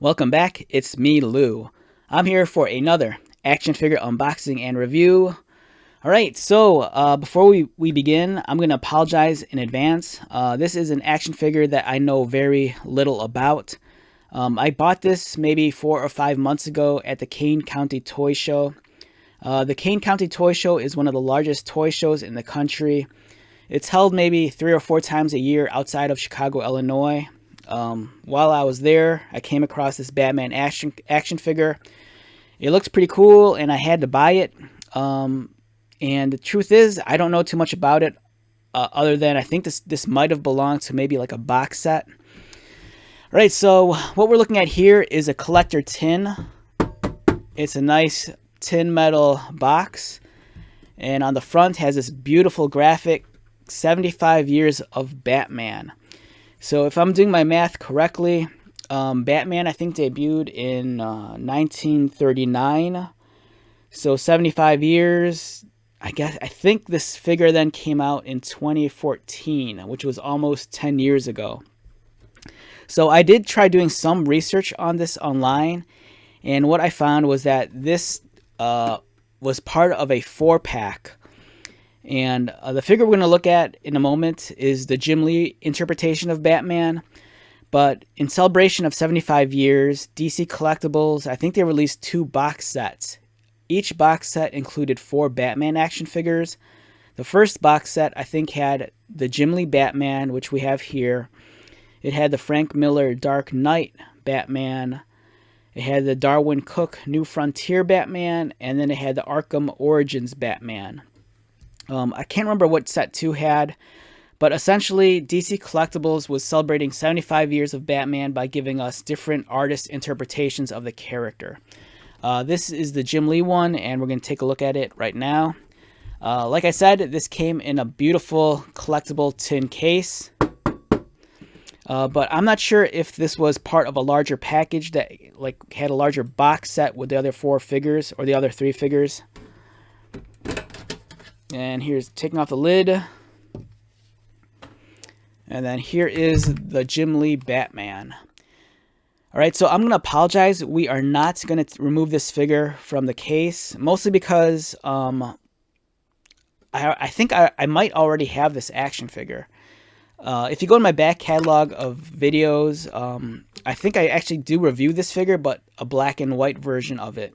Welcome back, it's me, Lou. I'm here for another action figure unboxing and review. Alright, so before we begin, I'm going to apologize in advance. This is an action figure that I know very little about. I bought this maybe 4 or 5 months ago at the Kane County Toy Show. The Kane County Toy Show is one of the largest toy shows in the country. It's held maybe 3 or 4 times a year outside of Chicago, Illinois. While I was there, I came across this Batman action figure. It looks pretty cool, and I had to buy it. And the truth is, I don't know too much about it, other than I think this might have belonged to maybe like a box set. All right, so what we're looking at here is a collector tin. It's a nice tin metal box, and on the front has this beautiful graphic, 75 years of Batman. So if I'm doing my math correctly, Batman I think debuted in 1939. So 75 years. I think this figure then came out in 2014, which was almost 10 years ago. So I did try doing some research on this online, and what I found was that this was part of a 4-pack. And the figure we're going to look at in a moment is the Jim Lee interpretation of Batman. But in celebration of 75 years, DC Collectibles, I think they released 2 box sets. Each box set included 4 Batman action figures. The first box set, I think, had the Jim Lee Batman, which we have here. It had the Frank Miller Dark Knight Batman. It had the Darwin Cook New Frontier Batman. And then it had the Arkham Origins Batman. I can't remember what set 2 had, but essentially DC Collectibles was celebrating 75 years of Batman by giving us different artist interpretations of the character. This is the Jim Lee one, and we're going to take a look at it right now. Like I said, this came in a beautiful collectible tin case, but I'm not sure if this was part of a larger package that had a larger box set with the other 4 figures or the other 3 figures. And here's taking off the lid. And then here is the Jim Lee Batman. Alright, so I'm going to apologize. We are not going to remove this figure from the case. Mostly because I think I might already have this action figure. If you go to my back catalog of videos, I think I actually do review this figure, but a black and white version of it.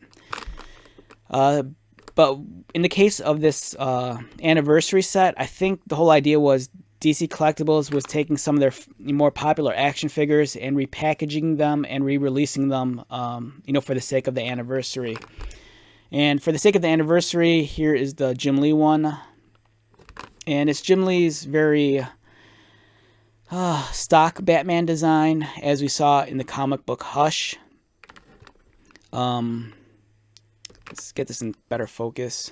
But in the case of this anniversary set, I think the whole idea was DC Collectibles was taking some of their more popular action figures and repackaging them and re-releasing them, for the sake of the anniversary. And for the sake of the anniversary, here is the Jim Lee one. And it's Jim Lee's very stock Batman design, as we saw in the comic book Hush. Let's get this in better focus.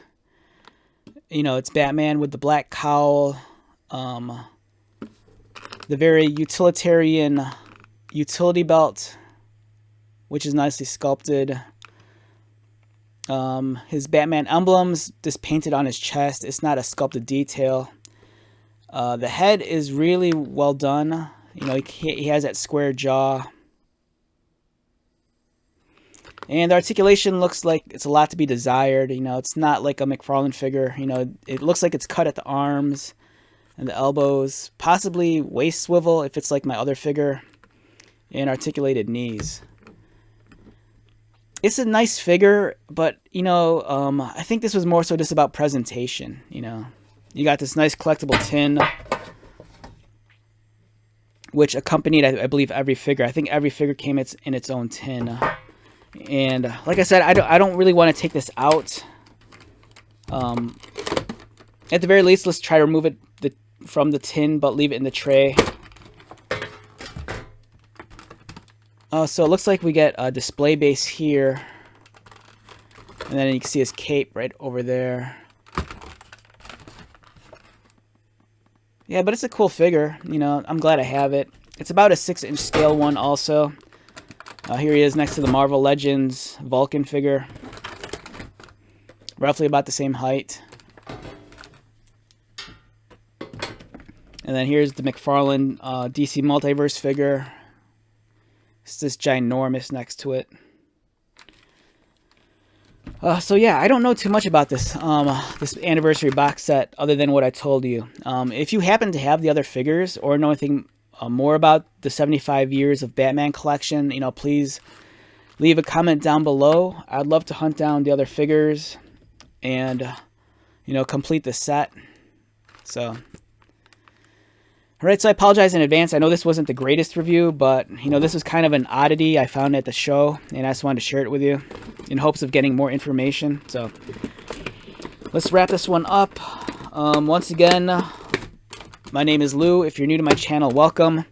It's Batman with the black cowl, the very utilitarian utility belt, which is nicely sculpted. His Batman emblems just painted on his chest. It's not a sculpted detail. The head is really well done. He has that square jaw. And the articulation looks like it's a lot to be desired. It's not like a McFarlane figure. It looks like it's cut at the arms and the elbows. Possibly waist swivel if it's like my other figure. And articulated knees. It's a nice figure, but, I think this was more so just about presentation. You got this nice collectible tin, which accompanied, I believe, every figure. I think every figure came in its own tin. And like I said, I don't really want to take this out. At the very least, let's try to remove it from the tin, but leave it in the tray. So it looks like we get a display base here. And then you can see his cape right over there. Yeah, but it's a cool figure. I'm glad I have it. It's about a 6-inch scale one also. Here he is next to the Marvel Legends Vulcan figure. Roughly about the same height. And then here's the McFarlane DC Multiverse figure. It's this ginormous next to it. So yeah, I don't know too much about this this anniversary box set other than what I told you. If you happen to have the other figures or know anything more about the 75 years of Batman collection, please leave a comment down below. I'd love to hunt down the other figures and complete the set. So alright, so I apologize in advance. I know this wasn't the greatest review, but this was kind of an oddity I found at the show, and I just wanted to share it with you in hopes of getting more information. So let's wrap this one up. Once again, my name is Lou. If you're new to my channel, welcome.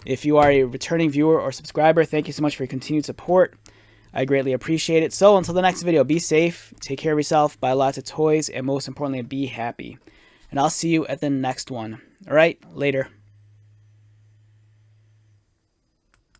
If you are a returning viewer or subscriber, thank you so much for your continued support. I greatly appreciate it. So until the next video, be safe, take care of yourself, buy lots of toys, and most importantly, be happy. And I'll see you at the next one. All right, later.